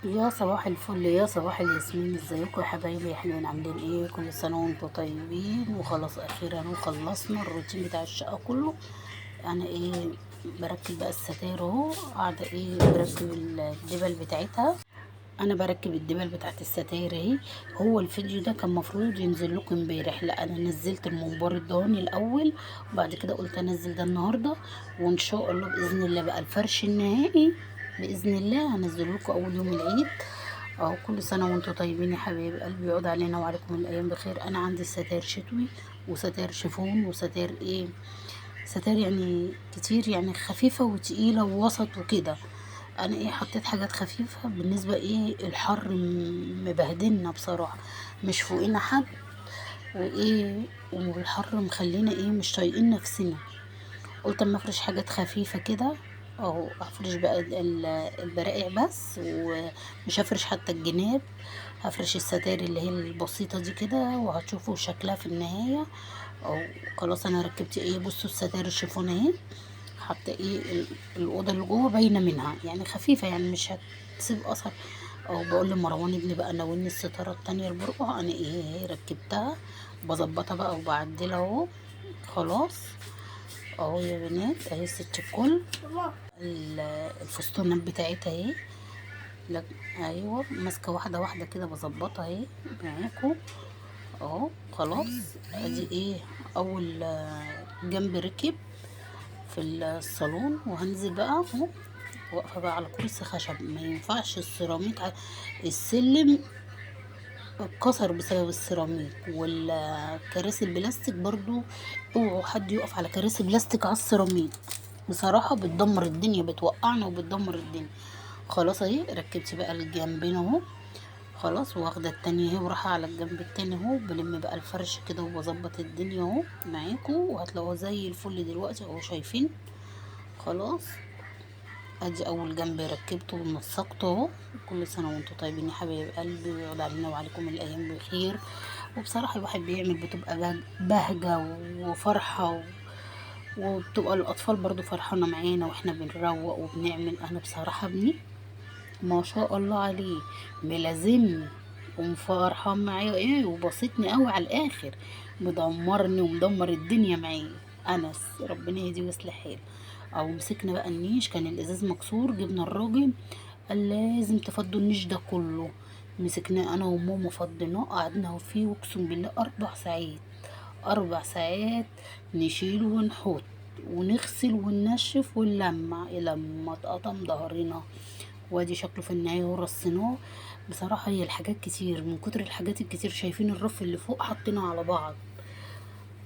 يا صباح الفل، يا صباح الياسمين. ازيكم يا حبايبي يا حلوين؟ عاملين ايه؟ كل سنه وانتم طيبين. وخلاص اخيرا وخلصنا الروتين بتاع الشقه كله. انا ايه، بركب بقى الستاير اهو. قاعده ايه، بركب الدبل بتاعتها. انا بركب الدبل بتاعت الستاير اهي. هو الفيديو ده كان مفروض ينزل لكم امبارح، لا انا نزلت المنبار الضاني الاول، وبعد كده قلت انزل ده النهارده. وان شاء الله باذن الله بقى الفرش النهائي باذن الله هنزل لكم اول يوم العيد. اهو كل سنه وانتم طيبين يا حبايب قلبي، يعود علينا وعليكم الايام بخير. انا عندي ستاير شتوي وستاير شيفون وستاير ايه، ستاير يعني كتير، يعني خفيفه وتقيله ووسط وكده. انا ايه، حطيت حاجات خفيفه بالنسبه ايه، الحر مبهدلنا بصراحه، مش فوقنا حد وايه، والحر مخلينا ايه مش طايقين نفسنا. قلت اما افرش حاجات خفيفه كده. اهو هفرش بقى البرائع بس، ومش هفرش حتى الجناب. هفرش الستاير اللي هي البسيطه دي كده، وهتشوفوا شكلها في النهايه. او خلاص انا ركبت ايه، بصوا الستاير الشيفون اهي. حتى ايه الاوضه اللي جوه باينه منها، يعني خفيفه، يعني مش هتسيب اثر. او بقول لمروان ابني بقى ناولني الستاره التانية البرقع، انا ايه ركبتها، بظبطها بقى وبعدلها اهو. خلاص اهو يا بنات، اهي ست الكل. ال- الفستونات بتاعتها اهي. لك ايوه، ماسكه واحده واحده كده بظبطها اهي معاكم اهو. خلاص ادي ايه، اول جنب ركب في الصالون. وهنزل بقى اهو، واقفه بقى على كرسي خشب، ما ينفعش السيراميك السلم اتكسر بسبب السيراميك، والكراسي البلاستيك برضو. اوعوا حد يقف على كراسي بلاستيك على السيراميك، بصراحة بتدمر الدنيا، بتوقعنا وبتدمر الدنيا. خلاص اهي ركبت بقى الجنبين اهو. خلاص واخدة التانية اهي وراحة على الجنب التاني اهو. بلم بقى الفرش كده وبظبط الدنيا اهو معاكم، وهتلاقوها زي الفل دلوقتي اهو، شايفين؟ خلاص ادي اول جنب ركبته ونسقته اهو. كل سنه وانتم طيبين يا حبايب قلبي، ويعود علينا وعليكم الايام بخير. وبصراحه الواحد بيعمل بتبقى بهجه وفرحه وبتبقى الاطفال برضو فرحانه معانا واحنا بنروق وبنعمل. انا بصراحه ابني ما شاء الله عليه ملازمني ومفرحان معايا ايه، وبسطني قوي على الاخر، مدمرني ومدمر الدنيا معايا. انس ربنا يهديه ويصلح حاله. او مسكنا بقى النيش، كان الازاز مكسور، جبنا الراجل قال لازم تفضوا النيش ده كله. مسكناه انا وماما فضيناه، قعدنا فيه واقسم بالله 4 ساعات، 4 ساعات نشيل ونحط ونغسل وننشف ونلمع لما اتقطم ظهرنا. وادي شكله في النهاية ورصيناه. بصراحة هي الحاجات كتير، من كتر الحاجات الكتير شايفين الرف اللي فوق حطينا على بعض.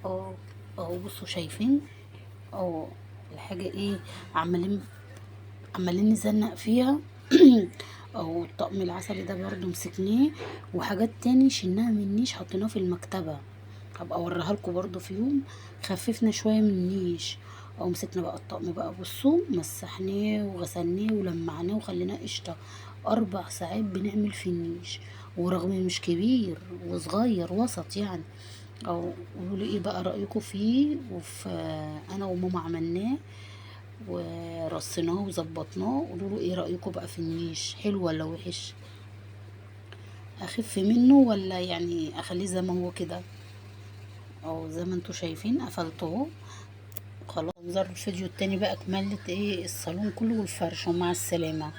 اه اهو بصوا شايفين؟ اه الحاجة ايه، عمالين عمالين نزنق فيها. او الطقم العسلي ده برضو مسكناه، وحاجات تاني شلناها من النيش حطيناه في المكتبة. هبقى اوريها لكم برضو في يوم. خففنا شوية من النيش. او مسكنا بقى الطقم بقى، بصوا مسحناه وغسلناه ولمعناه وخليناه قشطة. 4 ساعات بنعمل في النيش، ورغم مش كبير وصغير وسط يعني. او قولوا لي ايه بقى رأيكم فيه. وفي انا وماما عملناه ورصيناه وظبطناه. قولوا له ايه رأيكم بقى في النيش، حلو ولا وحش؟ اخف منه ولا يعني اخليه زي ما هو كده؟ او زي ما انتوا شايفين قفلته اهو. خلاص انظروا الفيديو التاني بقى كملت ايه الصالون كله والفرش، ومع السلامة.